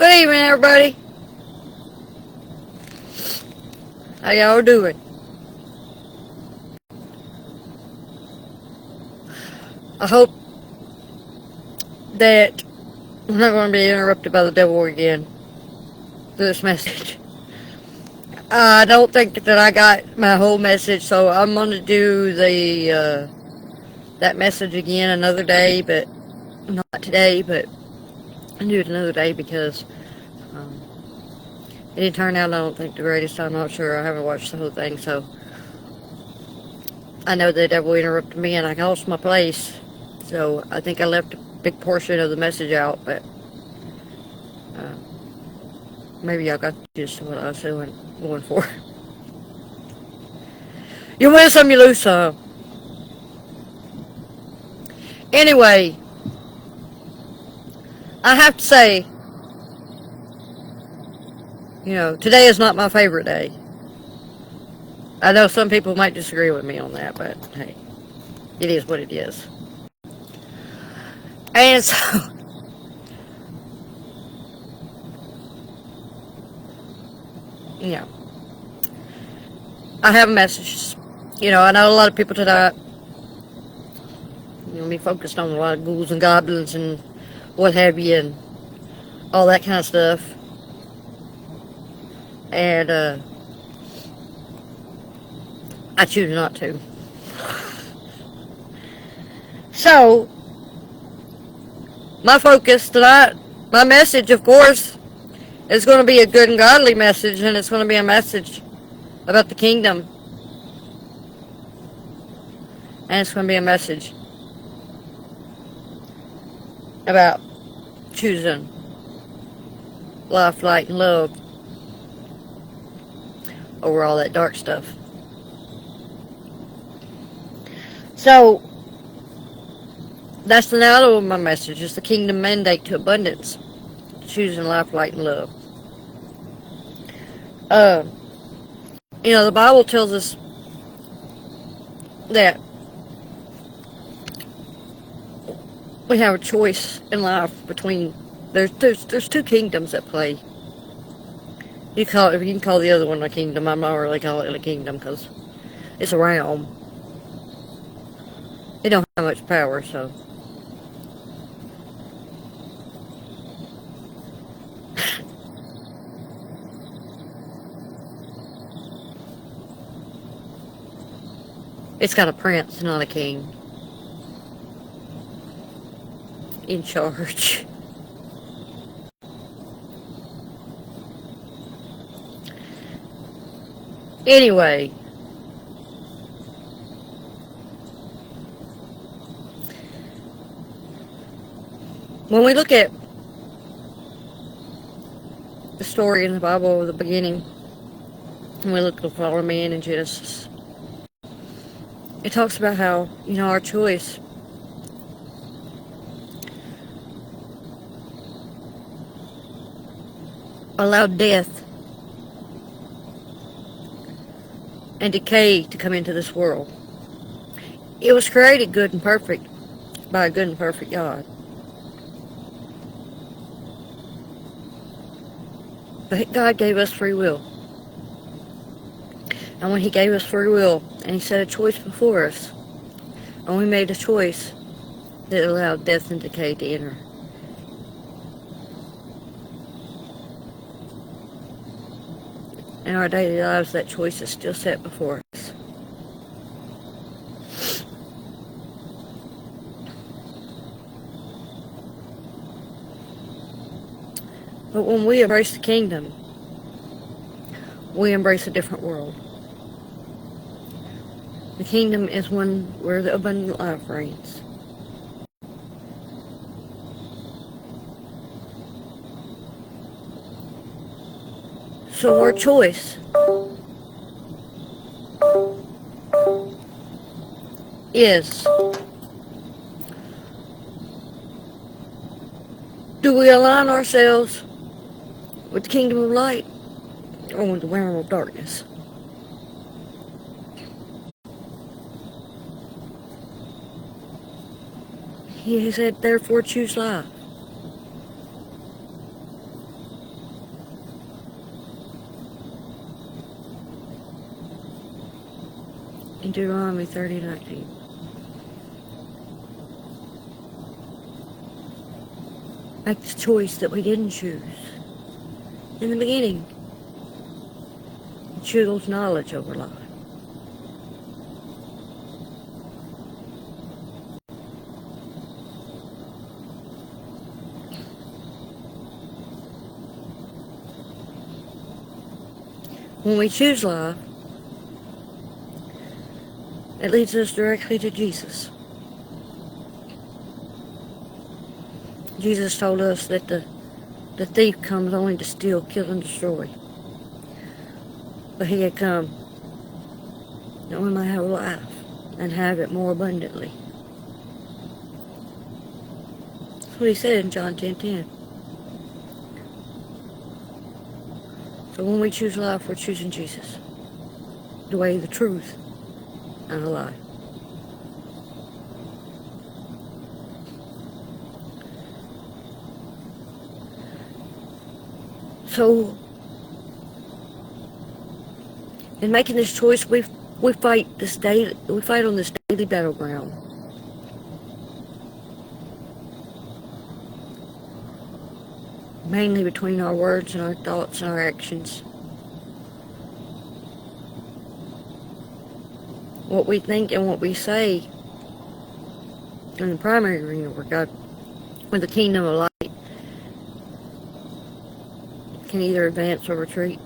Good evening, everybody. How y'all doing? I hope that I'm not going to be interrupted by the devil again through this message. I don't think that I got my whole message, so I'm going to do the that message again another day, but not today, but I'll do it another day because um, it didn't turn out, I don't think, the greatest. I'm not sure. I haven't watched the whole thing, so I know the devil interrupted me and I lost my place. So I think I left a big portion of the message out, but uh, maybe y'all got just what I was going for. You win some, you lose some. Anyway, I have to say, today is not my favorite day. I know some people might disagree with me on that, but hey, it is what it is. And so, you know, I have messages. I know a lot of people today, be focused on a lot of ghouls and goblins and what have you and all that kind of stuff. And I choose not to. So, my focus tonight, my message, of course, is going to be a good and godly message, and it's going to be a message about the kingdom. And it's going to be a message about choosing life, light, and love over all that dark stuff. So, that's the title of my message, is the kingdom mandate to abundance. Choosing life, light, and love. The Bible tells us that we have a choice in life between there's two kingdoms at play. You can call the other one a kingdom. I'm not really calling it a kingdom because it's a realm. It don't have much power, so. It's got a prince, not a king, in charge. Anyway, when we look at the story in the Bible of the beginning, and we look at the fall of man in Genesis, it talks about how, our choice allowed death and decay to come into this world. It was created good and perfect by a good and perfect God. But God gave us free will. And when He gave us free will, and He set a choice before us, and we made a choice that allowed death and decay to enter. In our daily lives, that choice is still set before us. But when we embrace the kingdom, we embrace a different world. The kingdom is one where the abundant life reigns. So our choice is, do we align ourselves with the kingdom of light or with the realm of darkness? He said, therefore choose life. in Deuteronomy 30:19. Make the choice that we didn't choose in the beginning. Choose knowledge over life. When we choose life, it leads us directly to Jesus. Jesus told us that the thief comes only to steal, kill, and destroy. But he had come that we might have life and have it more abundantly. That's what he said in John 10:10. So when we choose life, we're choosing Jesus. The way, the truth, and the life. So, in making this choice, we fight on this daily battleground. Mainly between our words and our thoughts and our actions. What we think and what we say in the primary arena where God, where the kingdom of light can either advance or retreat.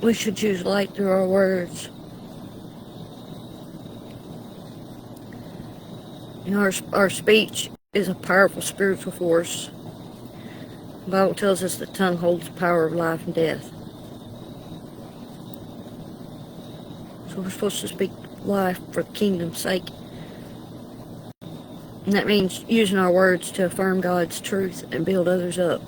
We should choose light through our words. You know, our speech is a powerful spiritual force. The Bible tells us the tongue holds the power of life and death. So we're supposed to speak life for the kingdom's sake. And that means using our words to affirm God's truth and build others up.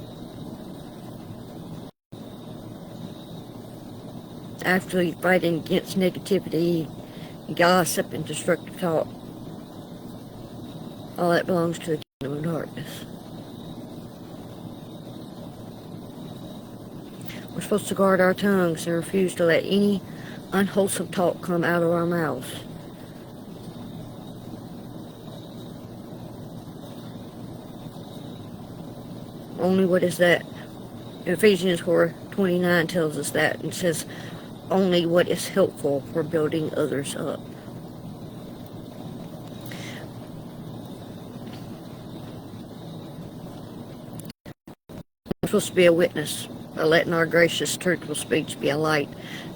Actually fighting against negativity, gossip, and destructive talk. All that belongs to the kingdom of darkness. We're supposed to guard our tongues and refuse to let any unwholesome talk come out of our mouths. Only what is that? Ephesians 4:29 tells us that, and says only what is helpful for building others up. We're supposed to be a witness by letting our gracious, truthful speech be a light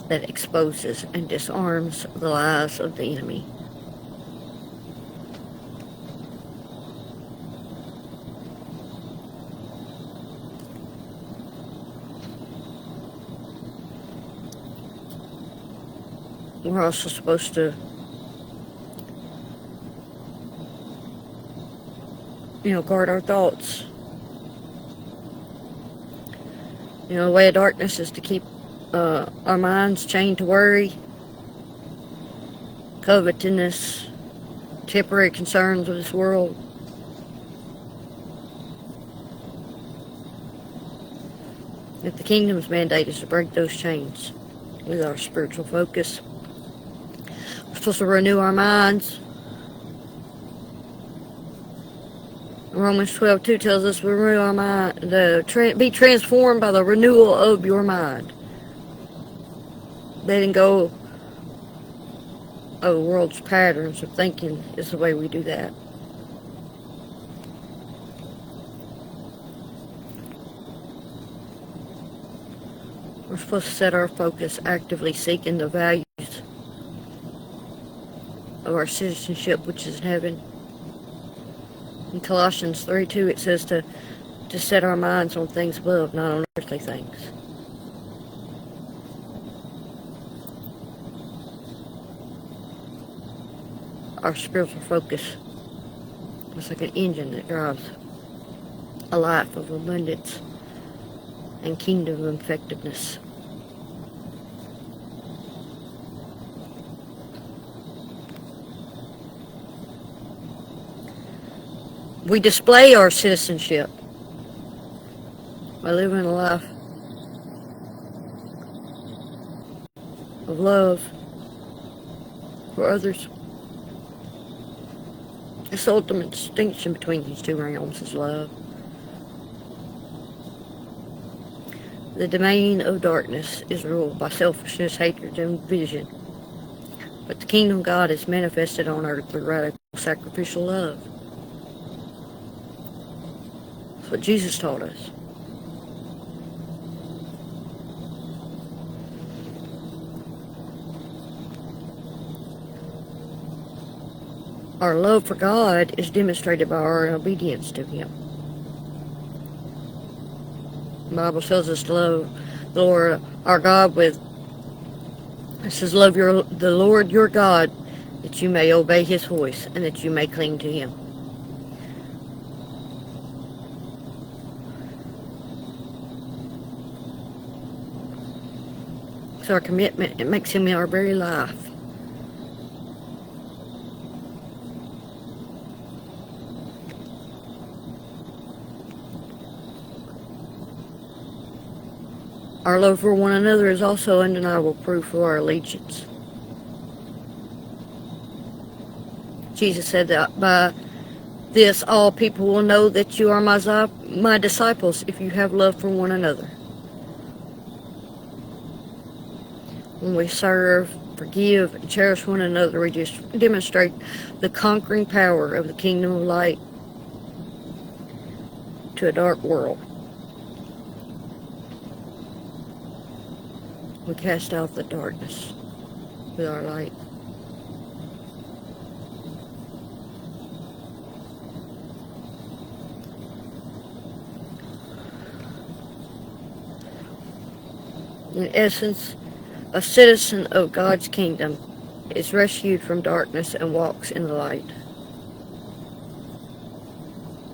that exposes and disarms the lies of the enemy. We're also supposed to, guard our thoughts. The way of darkness is to keep our minds chained to worry, covetousness, temporary concerns of this world. If the kingdom's mandate is to break those chains with our spiritual focus. We're supposed to renew our minds. Romans 12:2 tells us we renew our mind, be transformed by the renewal of your mind. Letting go of the world's patterns of thinking is the way we do that. We're supposed to set our focus actively seeking the values of our citizenship, which is in heaven. In Colossians 3:2 it says to set our minds on things above, not on earthly things. Our spiritual focus is like an engine that drives a life of abundance and kingdom effectiveness. We display our citizenship by living a life of love for others. It's the ultimate distinction between these two realms is love. The domain of darkness is ruled by selfishness, hatred, and division. But the kingdom of God is manifested on earth through radical sacrificial love. That's what Jesus taught us. Our love for God is demonstrated by our obedience to Him. The Bible tells us to love the Lord our God with, it says, love the Lord your God, that you may obey His voice and that you may cling to Him. It's our commitment. It makes Him our very life. Our love for one another is also undeniable proof of our allegiance. Jesus said that by this all people will know that you are my disciples if you have love for one another. When we serve, forgive, and cherish one another, we just demonstrate the conquering power of the kingdom of light to a dark world. We cast out the darkness with our light. In essence, a citizen of God's kingdom is rescued from darkness and walks in the light.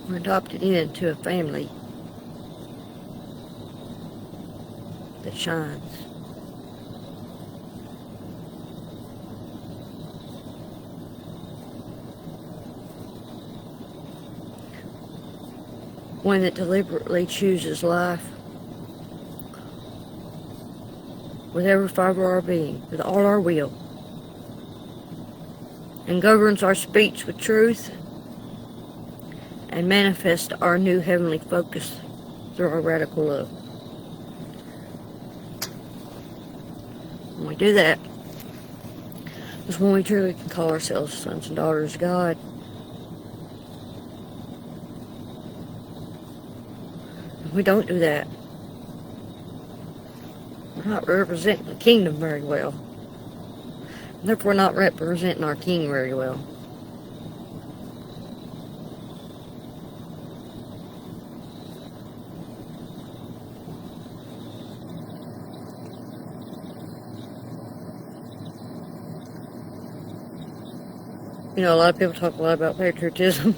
We're adopted into a family that shines. One that deliberately chooses life with every fiber of our being, with all our will, and governs our speech with truth and manifests our new heavenly focus through our radical love. When we do that, is when we truly can call ourselves sons and daughters of God. If we don't do that, we're not representing the kingdom very well. Therefore, not representing our King very well. You know, a lot of people talk a lot about patriotism.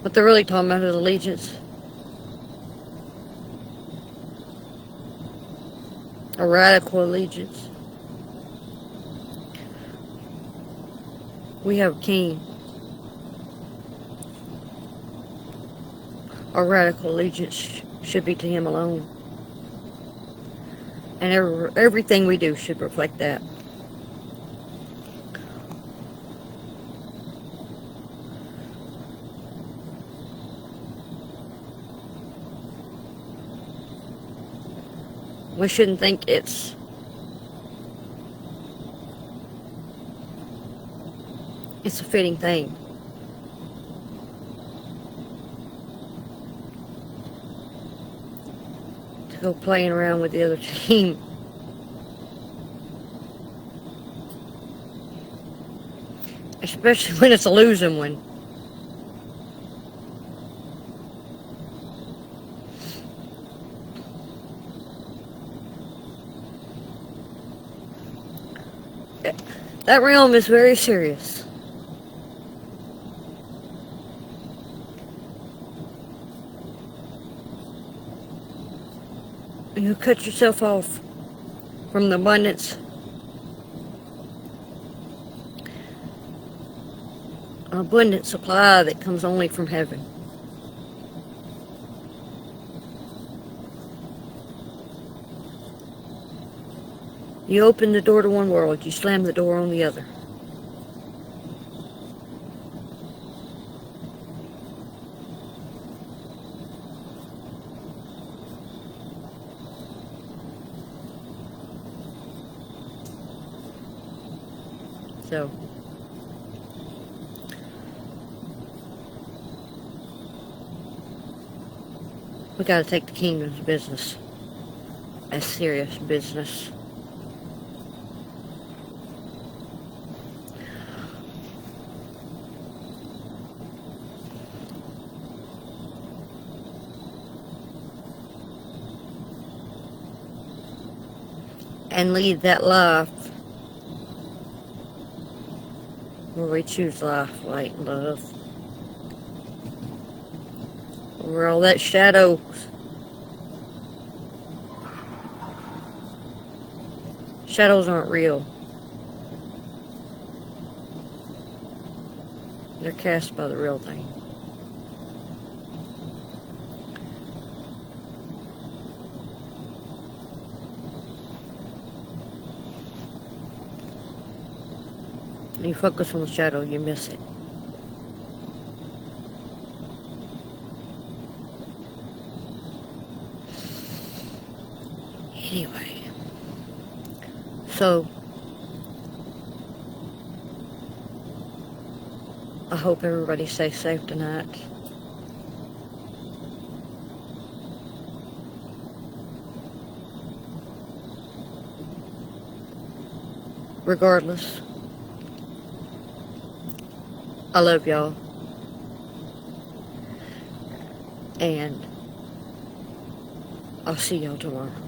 What they're really talking about is allegiance. A radical allegiance. We have a king. Our radical allegiance should be to him alone. And everything we do should reflect that. We shouldn't think it's a fitting thing to go playing around with the other team. Especially when it's a losing one. That realm is very serious. You cut yourself off from the abundant supply that comes only from heaven. You open the door to one world, you slam the door on the other. So, we gotta take the kingdom's business as serious business. And lead that life where we choose life, light, and love. Where all that shadows aren't real. They're cast by the real thing. When you focus on the shadow, you miss it. Anyway, so I hope everybody stays safe tonight. Regardless, I love y'all. And I'll see y'all tomorrow.